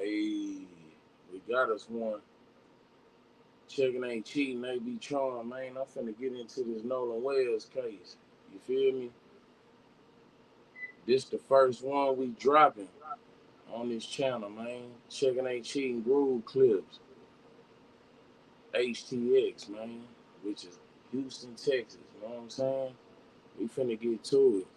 Hey, we got us one. Checckin Aint cheating, they be Tron, man. I'm finna get into this Nolan Wells case. You feel me? This the first one we dropping on this channel, man. Checckin Aint cheating groove clips. HTX, man. Which is Houston, Texas. You know what I'm saying? We finna get to it.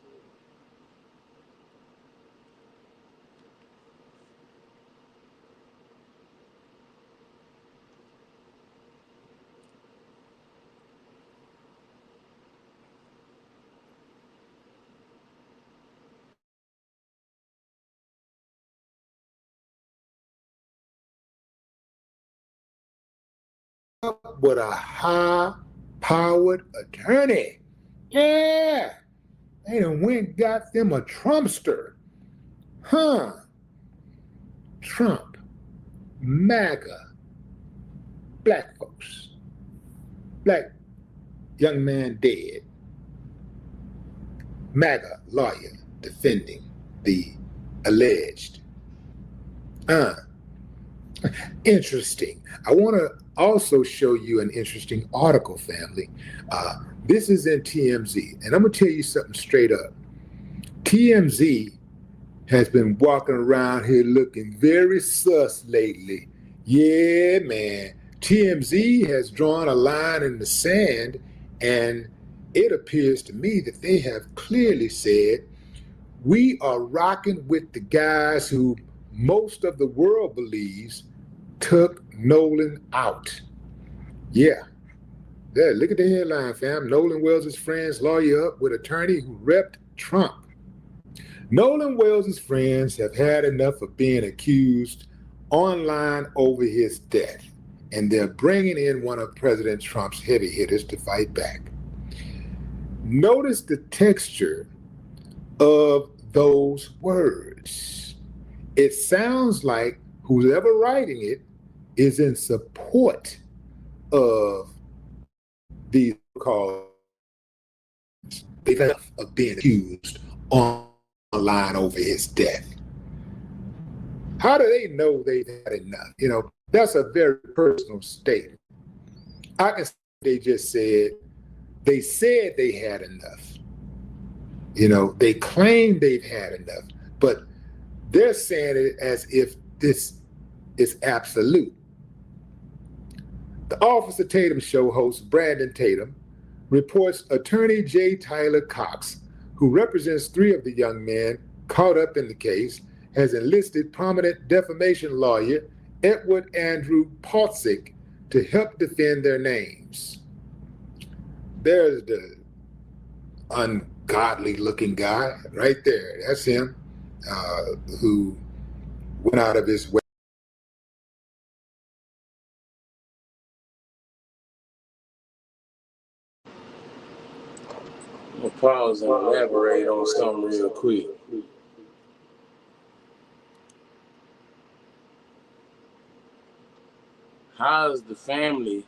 With a high-powered attorney. Yeah, they done went got them a Trumpster. Huh. Trump, MAGA, black folks, black young man dead, MAGA lawyer defending the alleged. Interesting. I want to also show you an interesting article, family. This is in TMZ, and I'm going to tell you something straight up. TMZ has been walking around here looking very sus lately. Yeah, man. TMZ has drawn a line in the sand, and it appears to me that they have clearly said, we are rocking with the guys who most of the world believes took Nolan out. Yeah. There, look at the headline, fam. Nolan Wells' friends lawyer up with attorney who repped Trump. Nolan Wells' friends have had enough of being accused online over his death, and they're bringing in one of President Trump's heavy hitters to fight back. Notice the texture of those words. It sounds like whoever writing it is in support of these called of being accused online over his death. How do they know they've had enough? You know, that's a very personal statement. I can say they just said they had enough. You know, they claim they've had enough, but they're saying it as if this is absolute. The Officer Tatum show host Brandon Tatum reports attorney J. Tyler Cox, who represents 3 of the young men caught up in the case, has enlisted prominent defamation lawyer Edward Andrew Potzik to help defend their names. There's the ungodly looking guy right there. That's him, who went out of his way. I'm gonna pause and elaborate on something real quick. How is the family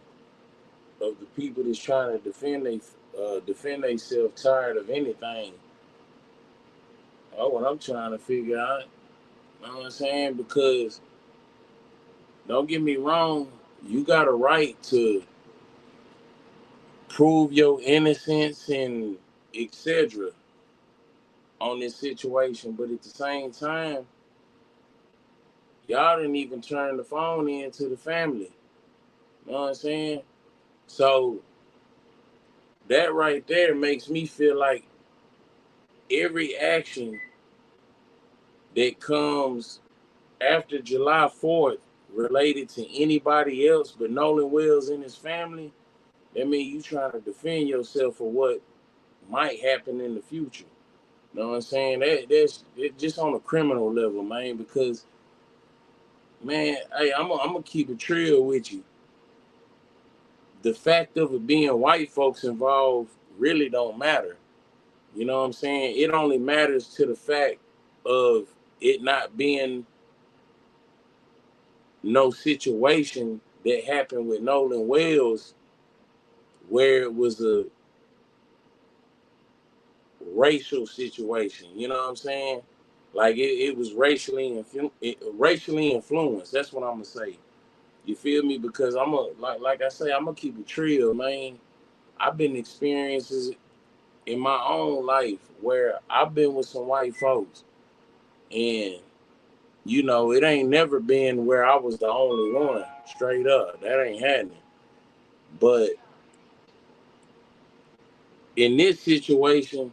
of the people that's trying to defend themselves tired of anything? Oh, what I'm trying to figure out. You know what I'm saying? Because don't get me wrong, you got a right to prove your innocence and etc. on this situation, but at the same time, y'all didn't even turn the phone in to the family. You know what I'm saying? So that right there makes me feel like every action that comes after July 4th related to anybody else but Nolan Wells and his family, that means you trying to defend yourself for what might happen in the future. You know what I'm saying? That's it just on a criminal level, man, because, man, hey, I'm gonna keep it real with you. The fact of it being white folks involved really don't matter. You know what I'm saying? It only matters to the fact of it not being no situation that happened with Nolan Wells where it was a racial situation. You know what I'm saying? Like it was racially influenced. That's what I'm gonna say. You feel me? Because I'm a like I say, I'm gonna keep it real, man. I've been experiences in my own life where I've been with some white folks, and you know, it ain't never been where I was the only one. Straight up, that ain't happening. But in this situation,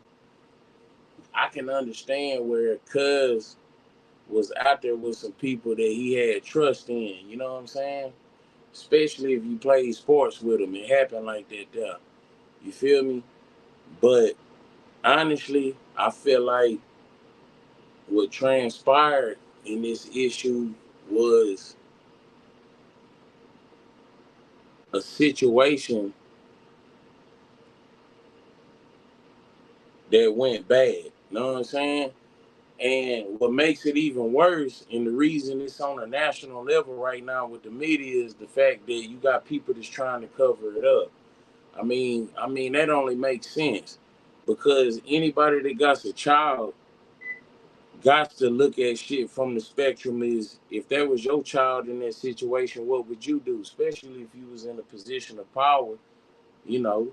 I can understand where Cuz was out there with some people that he had trust in. You know what I'm saying? Especially if you play sports with him, it happened like that there. You feel me? But honestly, I feel like what transpired in this issue was a situation that went bad. You know what I'm saying? And what makes it even worse, and the reason it's on a national level right now with the media, is the fact that you got people that's trying to cover it up. I mean that only makes sense because anybody that got a child got to look at shit from the spectrum is if that was your child in that situation, what would you do? Especially if you was in a position of power, you know,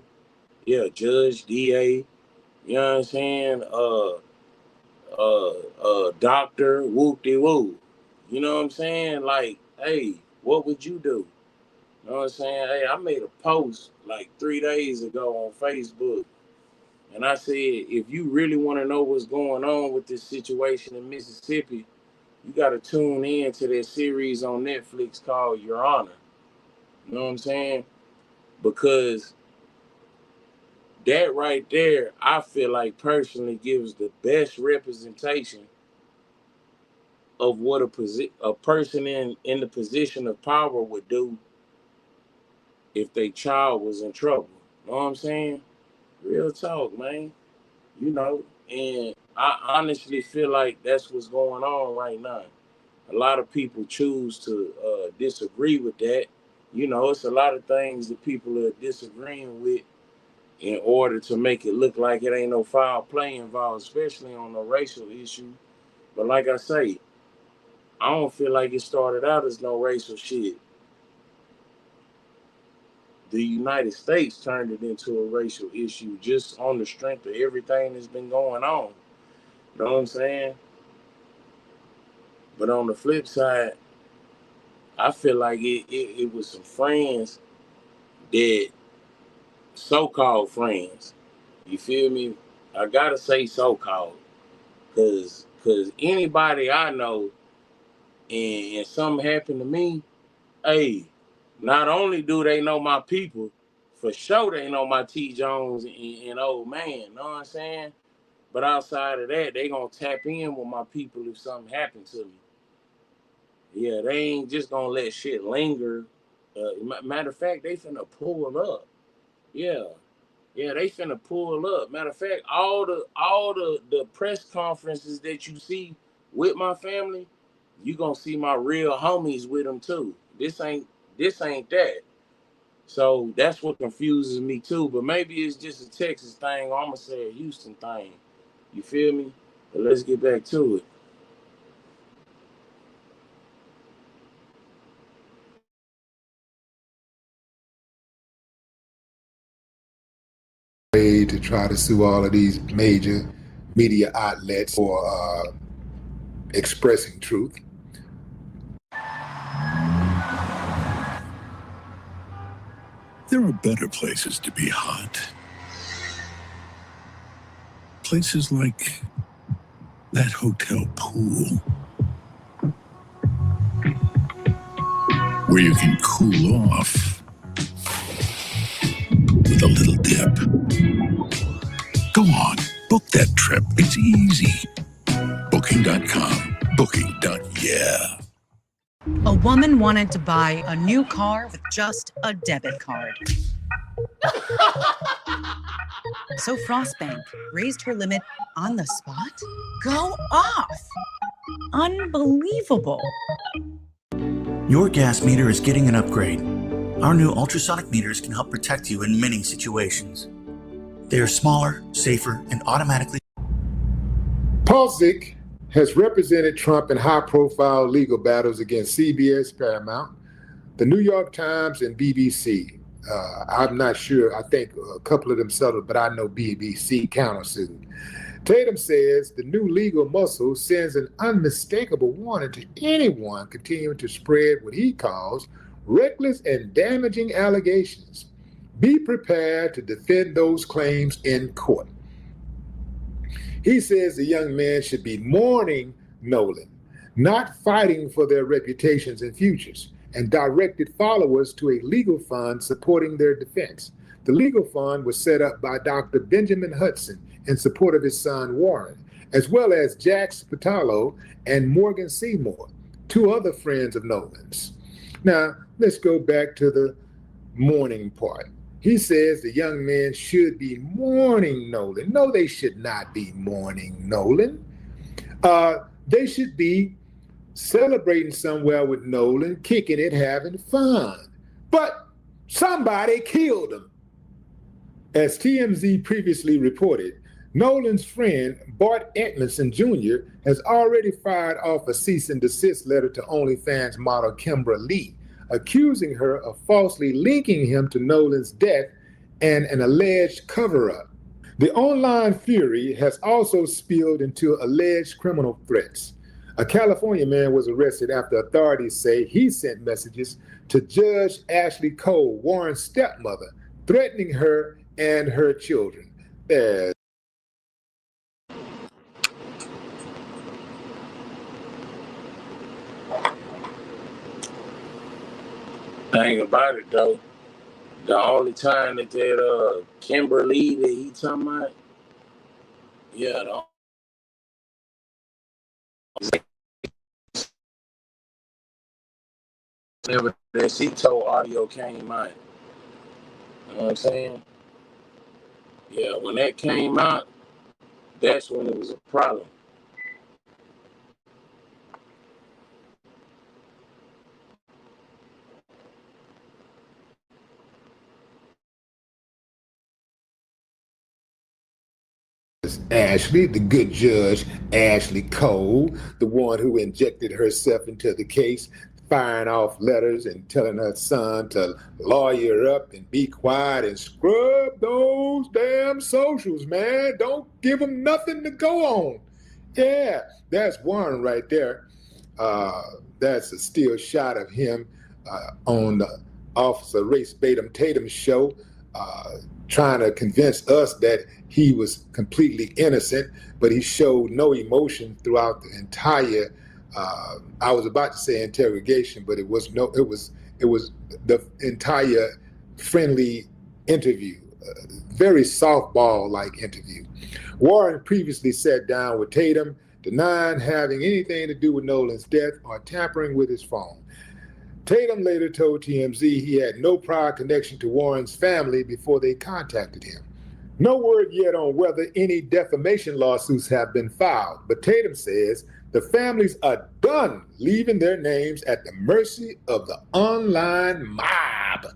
yeah, judge, DA, you know what I'm saying? Doctor, whoop de woo. You know what I'm saying? Like, hey, what would you do? You know what I'm saying? Hey, I made a post like 3 days ago on Facebook. And I said, if you really want to know what's going on with this situation in Mississippi, you got to tune in to that series on Netflix called Your Honor. You know what I'm saying? Because that right there, I feel like personally gives the best representation of what a person in the position of power would do if their child was in trouble. You know what I'm saying? Real talk, man. You know, and I honestly feel like that's what's going on right now. A lot of people choose to disagree with that. You know, it's a lot of things that people are disagreeing with in order to make it look like it ain't no foul play involved, especially on the racial issue. But like I say, I don't feel like it started out as no racial shit. The United States turned it into a racial issue just on the strength of everything that's been going on. You know what I'm saying? But on the flip side, I feel like it was some friends that so-called friends. You feel me? I gotta say so-called, cause anybody I know and something happened to me, hey, not only do they know my people, for sure they know my T Jones and old man. You know what I'm saying? But outside of that, they gonna tap in with my people if something happened to me. Yeah, they ain't just gonna let shit linger. Matter of fact, they finna pull up. Yeah, yeah, they finna pull up. Matter of fact, all the press conferences that you see with my family, you gonna see my real homies with them too. This ain't that. So that's what confuses me too. But maybe it's just a Texas thing, or I'm gonna say a Houston thing. You feel me? But let's get back to it. Way to try to sue all of these major media outlets for expressing truth. There are better places to be hot. Places like that hotel pool, where you can cool off with a little dip. Go on, book that trip. It's easy. Booking.com. Booking.yeah. A woman wanted to buy a new car with just a debit card. So Frostbank raised her limit on the spot? Go off! Unbelievable. Your gas meter is getting an upgrade. Our new ultrasonic meters can help protect you in many situations. They are smaller, safer, and automatically... Pausik, has represented Trump in high-profile legal battles against CBS, Paramount, the New York Times, and BBC. I'm not sure. I think a couple of them settled, but I know BBC countersued. Tatum says the new legal muscle sends an unmistakable warning to anyone continuing to spread what he calls reckless and damaging allegations. Be prepared to defend those claims in court. He says the young man should be mourning Nolan, not fighting for their reputations and futures, and directed followers to a legal fund supporting their defense. The legal fund was set up by Dr. Benjamin Hudson in support of his son Warren, as well as Jack Spatalo and Morgan Seymour, two other friends of Nolan's. Now, let's go back to the mourning part. He says the young man should be mourning Nolan. No, they should not be mourning Nolan. They should be celebrating somewhere with Nolan, kicking it, having fun. But somebody killed him. As TMZ previously reported, Nolan's friend, Bart Edmondson Jr., has already fired off a cease and desist letter to OnlyFans model Kimbra Lee, accusing her of falsely linking him to Nolan's death and an alleged cover-up. The online fury has also spilled into alleged criminal threats. A California man was arrested after authorities say he sent messages to Judge Ashley Cole, Warren's stepmother, threatening her and her children. Thing about it though, the only time that Kimberly that he talking about, yeah, whenever that Cito audio came out, you know what I'm saying? Yeah, when that came out, that's when it was a problem. Ashley, the good judge, Ashley Cole, the one who injected herself into the case, firing off letters and telling her son to lawyer up and be quiet and scrub those damn socials, man. Don't give them nothing to go on. Yeah, that's Warren right there. That's a still shot of him on the Officer Race Tatum show, trying to convince us that he was completely innocent, but he showed no emotion throughout the entire, I was about to say interrogation, but it was the entire friendly interview, very softball-like interview. Warren previously sat down with Tatum, denying having anything to do with Nolan's death or tampering with his phone. Tatum later told TMZ he had no prior connection to Warren's family before they contacted him. No word yet on whether any defamation lawsuits have been filed, but Tatum says the families are done leaving their names at the mercy of the online mob.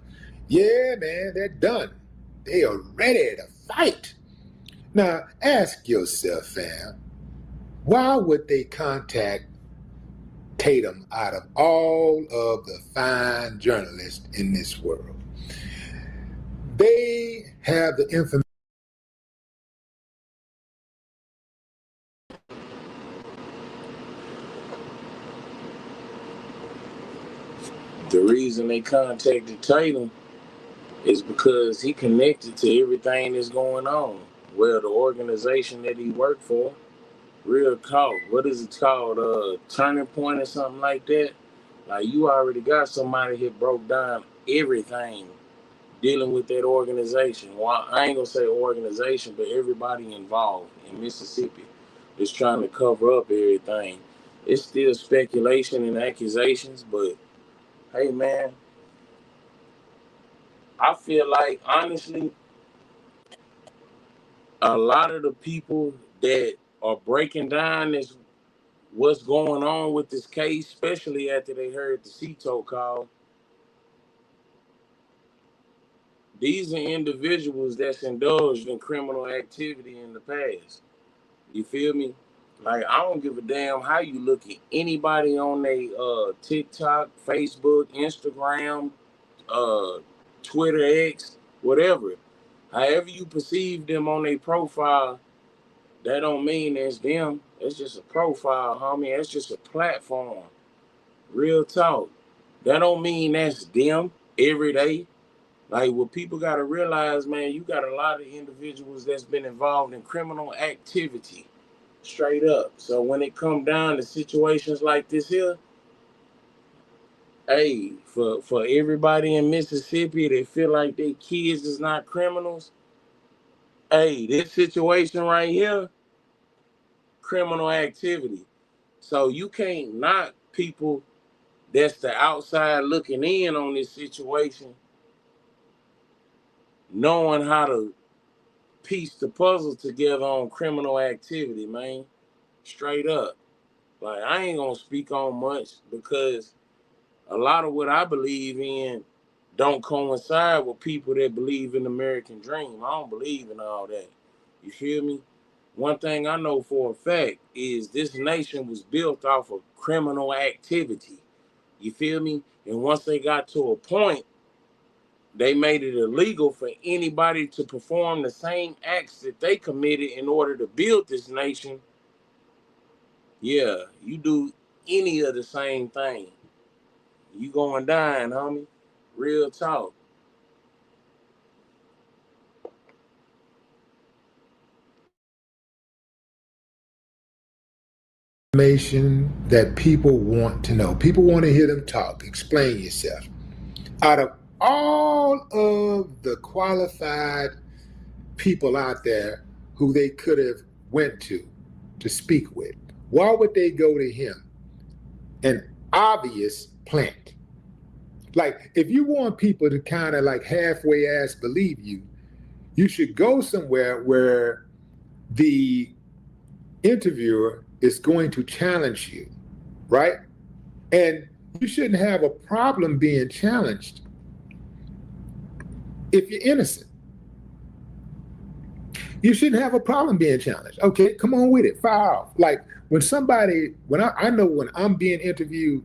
Yeah, man, they're done. They are ready to fight. Now, ask yourself, fam, why would they contact Tatum out of all of the fine journalists in this world? They have the information. The reason they contacted Tatum is because he connected to everything that's going on. Well, the organization that he worked for, what is it called? Turning Point or something like that. Like, you already got somebody here broke down everything dealing with that organization. Well, I ain't gonna say organization, but everybody involved in Mississippi is trying to cover up everything. It's still speculation and accusations, but hey, man, I feel like, honestly, a lot of the people that are breaking down this, what's going on with this case, especially after they heard the Cito call, these are individuals that's indulged in criminal activity in the past. You feel me? Like, I don't give a damn how you look at anybody on their TikTok, Facebook, Instagram, uh, Twitter, X, whatever. However you perceive them on their profile, that don't mean that's them. It's just a profile, homie. It's just a platform. Real talk. That don't mean that's them every day. Like, what people got to realize, man, you got a lot of individuals that's been involved in criminal activity. Straight up. So when it come down to situations like this here, hey, for everybody in Mississippi that feel like their kids is not criminals, hey, this situation right here, criminal activity. So you can't knock people that's the outside looking in on this situation, knowing how to piece the puzzle together on criminal activity, man. Straight up. Like, I ain't gonna speak on much because a lot of what I believe in don't coincide with people that believe in the American dream. I don't believe in all that. You feel me? One thing I know for a fact is this nation was built off of criminal activity. You feel me? And once they got to a point, they made it illegal for anybody to perform the same acts that they committed in order to build this nation. Yeah, you do any of the same thing, you going down, homie. Real talk. Information that people want to know. People want to hear them talk. Explain yourself. Out of all of the qualified people out there who they could have went to speak with, why would they go to him? An obvious plant. Like, if you want people to kind of like halfway ass believe you, you should go somewhere where the interviewer is going to challenge you, right? And you shouldn't have a problem being challenged if you're innocent. You shouldn't have a problem being challenged. Okay, come on with it. Fire off. Like, when I know when I'm being interviewed,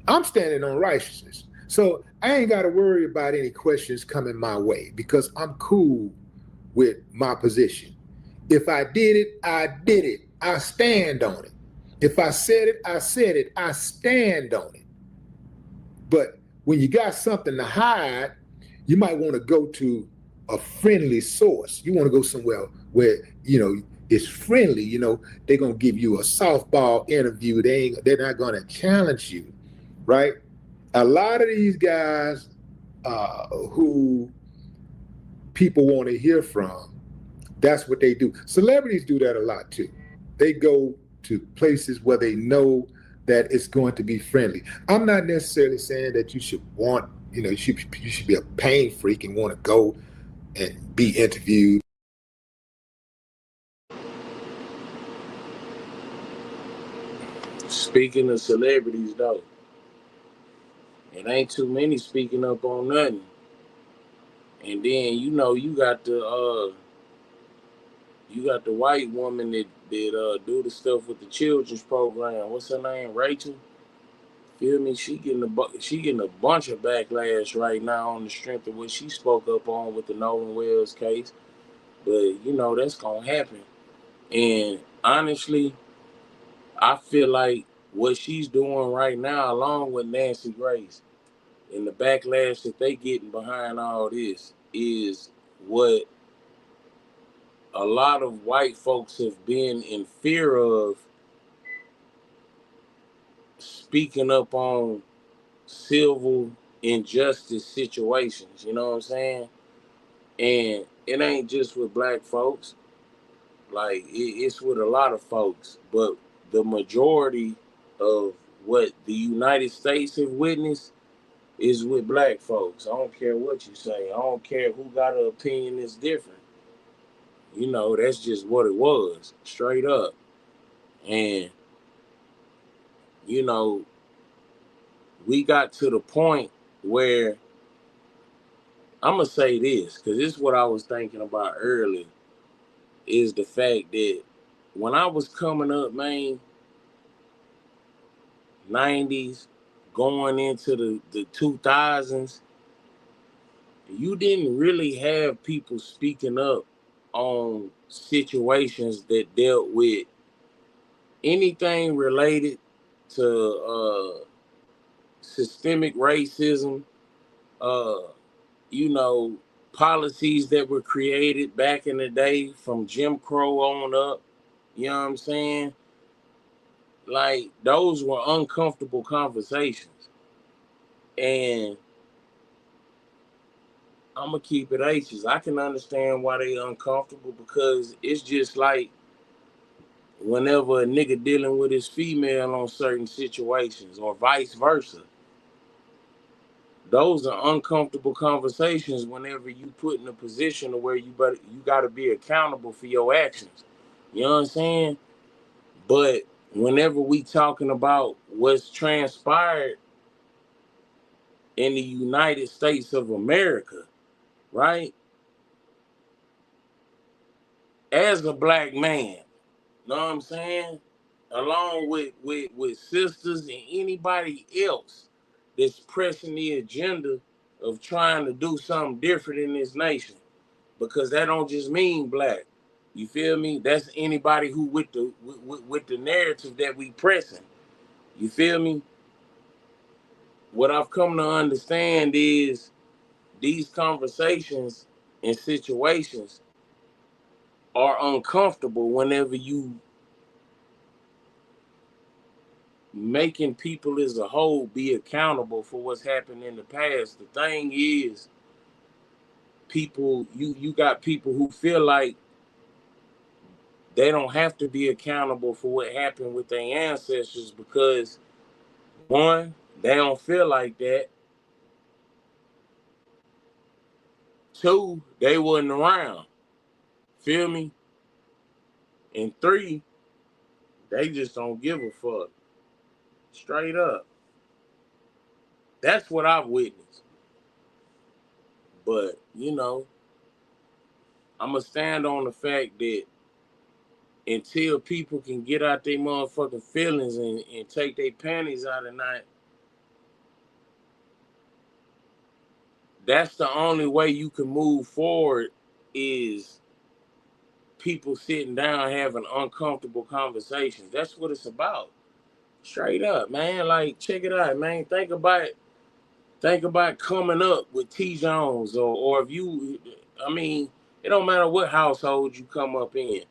I'm standing on righteousness. So I ain't got to worry about any questions coming my way because I'm cool with my position. If I did it, I did it. I stand on it. If I said it, I said it. I stand on it. But when you got something to hide, you might want to go to a friendly source. You want to go somewhere where, it's friendly. They're going to give you a softball interview. They're not going to challenge you, right? A lot of these guys who people want to hear from, that's what they do. Celebrities do that a lot too. They go to places where they know that it's going to be friendly. I'm not necessarily saying that you should want, you should be a pain freak and want to go and be interviewed. Speaking of celebrities, though, it ain't too many speaking up on nothing. And then you got the white woman that do the stuff with the children's program. What's her name? Rachel. Feel me? She getting a bunch of backlash right now on the strength of what she spoke up on with the Nolan Wells case. But that's gonna happen. And honestly, I feel like what she's doing right now, along with Nancy Grace, and the backlash that they getting behind all this, is what a lot of white folks have been in fear of, speaking up on civil injustice situations. You know what I'm saying? And it ain't just with black folks. Like, it's with a lot of folks. But the majority of what the United States have witnessed is with black folks. I don't care what you say. I don't care who got an opinion that's different. That's just what it was, straight up. And, we got to the point where, I'm going to say this, because this is what I was thinking about earlier, is the fact that when I was coming up, man, 90s, going into the 2000s, you didn't really have people speaking up on situations that dealt with anything related to systemic racism, uh, you know, policies that were created back in the day from Jim Crow on up. You know what I'm saying? Like, those were uncomfortable conversations. And I'm going to keep it H's. I can understand why they uncomfortable, because it's just like whenever a nigga dealing with his female on certain situations or vice versa. Those are uncomfortable conversations whenever you put in a position where you got to be accountable for your actions. You know what I'm saying? But whenever we talking about what's transpired in the United States of America, right? As a black man, know what I'm saying? Along with sisters and anybody else that's pressing the agenda of trying to do something different in this nation. Because that don't just mean black. You feel me? That's anybody who with the narrative that we pressing. You feel me? What I've come to understand is these conversations and situations are uncomfortable whenever you making people as a whole be accountable for what's happened in the past. The thing is, you got people who feel like they don't have to be accountable for what happened with their ancestors because, one, they don't feel like that. Two, they wasn't around. Feel me? And three, they just don't give a fuck. Straight up. That's what I've witnessed. But, I'm going to stand on the fact that until people can get out their motherfucking feelings and take their panties out of night, that's the only way you can move forward, is people sitting down having uncomfortable conversations. That's what it's about. Straight up, man. Like, check it out, man. Think about coming up with T. Jones, or if you, I mean, it don't matter what household you come up in.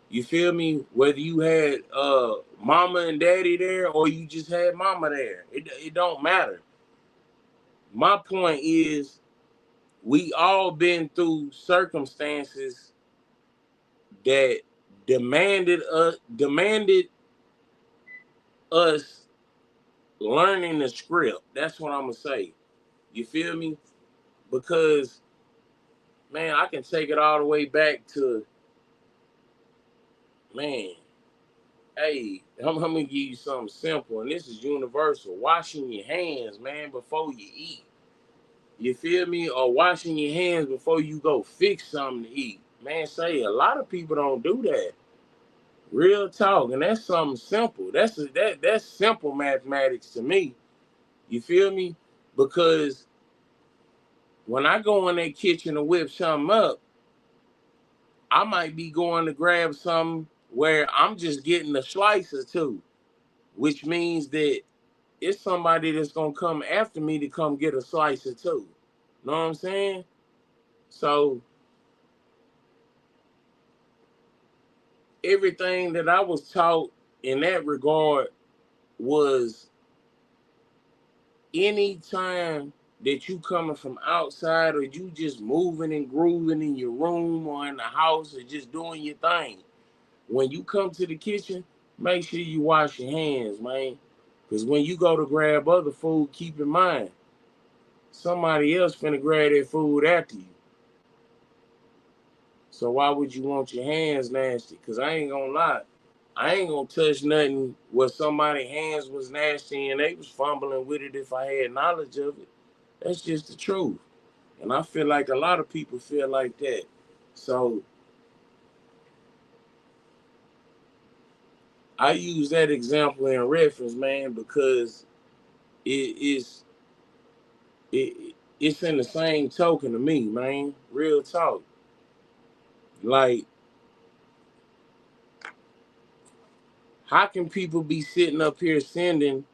You feel me? Whether you had mama and daddy there or you just had mama there. It don't matter. My point is, we all been through circumstances that demanded us learning the script. That's what I'm gonna say. You feel me? Because, man, I can take it all the way back to, man, hey, I'm gonna give you something simple, and this is universal. Washing your hands, man, before you eat. You feel me? Or washing your hands before you go fix something to eat. Man, say a lot of people don't do that. Real talk, and that's something simple. That's simple mathematics to me. You feel me? Because when I go in that kitchen to whip something up, I might be going to grab something where I'm just getting a slice or two, which means that it's somebody that's gonna come after me to come get a slice or two. Know what I'm saying? So everything that I was taught in that regard was, any time that you coming from outside or you just moving and grooving in your room or in the house or just doing your thing, when you come to the kitchen, make sure you wash your hands, man. Because when you go to grab other food, keep in mind, somebody else finna grab that food after you. So why would you want your hands nasty? Because I ain't gonna lie, I ain't gonna touch nothing where somebody's hands was nasty and they was fumbling with it if I had knowledge of it. That's just the truth. And I feel like a lot of people feel like that. So I use that example in reference, man, because it is it's in the same token to me, man. Real talk. Like, how can people be sitting up here sending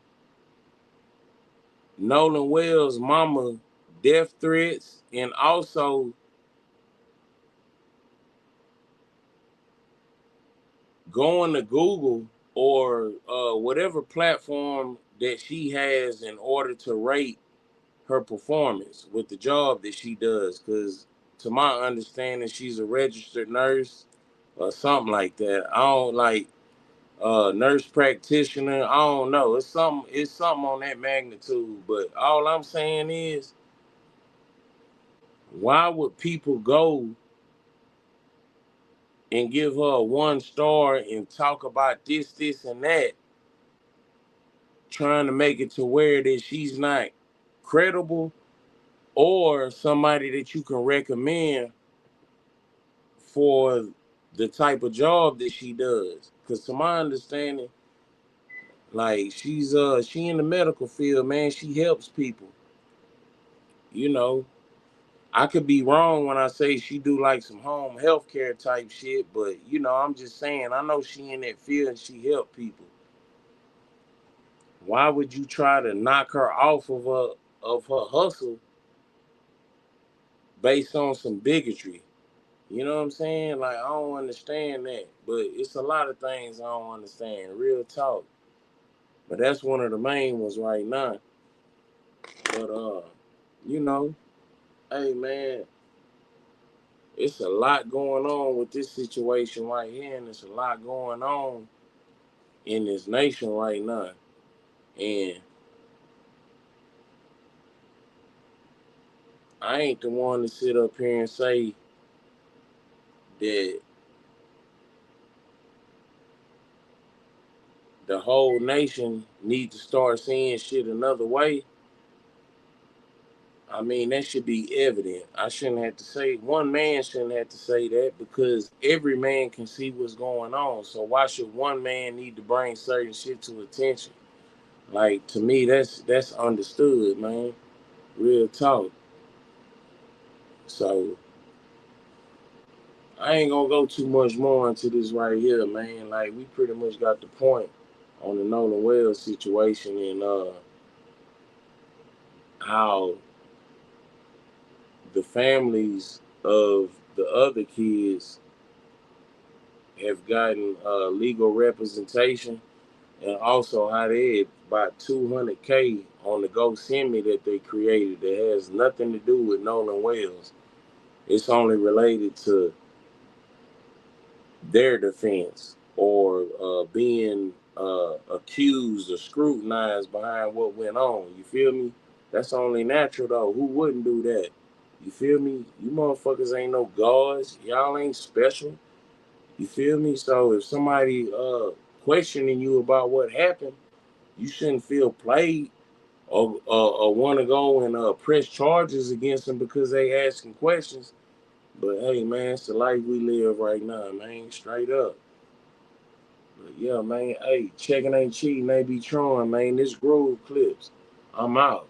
Nolan Wells' mama death threats and also going to Google or whatever platform that she has in order to rate her performance with the job that she does? Because to my understanding, she's a registered nurse or something like that. I don't like nurse practitioner. I don't know. It's something on that magnitude. But all I'm saying is, why would people go and give her a 1 star and talk about this, and that, trying to make it to where that she's not credible or somebody that you can recommend for the type of job that she does? Because to my understanding, like, she in the medical field, man. She helps people. You know, I could be wrong when I say she do like some home health care type shit, but I'm just saying, I know she in that field and she help people. Why would you try to knock her off of her hustle based on some bigotry? You know what I'm saying? Like, I don't understand that. But it's a lot of things I don't understand. Real talk. But that's one of the main ones right now. But you know, hey man, it's a lot going on with this situation right here, and it's a lot going on in this nation right now. And I ain't the one to sit up here and say that the whole nation need to start seeing shit another way. I mean, that should be evident. I shouldn't have to say, one man shouldn't have to say that, because every man can see what's going on. So why should one man need to bring certain shit to attention? Like, to me, that's understood, man. Real talk. So I ain't gonna go too much more into this right here, man. Like, we pretty much got the point on the Nolan Wells situation, and how the families of the other kids have gotten legal representation, and also how they had about 200K on the GoSendMe that they created that has nothing to do with Nolan Wells. It's only related to their defense or being accused or scrutinized behind what went on. You feel me? That's only natural though. Who wouldn't do that? You feel me? You motherfuckers ain't no gods. Y'all ain't special. You feel me? So if somebody questioning you about what happened, you shouldn't feel played or want to go and press charges against them because they asking questions. But hey, man, it's the life we live right now, man. Straight up. But yeah, man. Hey, Checckin Aint cheating. They be Tron, man. This Grove Clips. I'm out.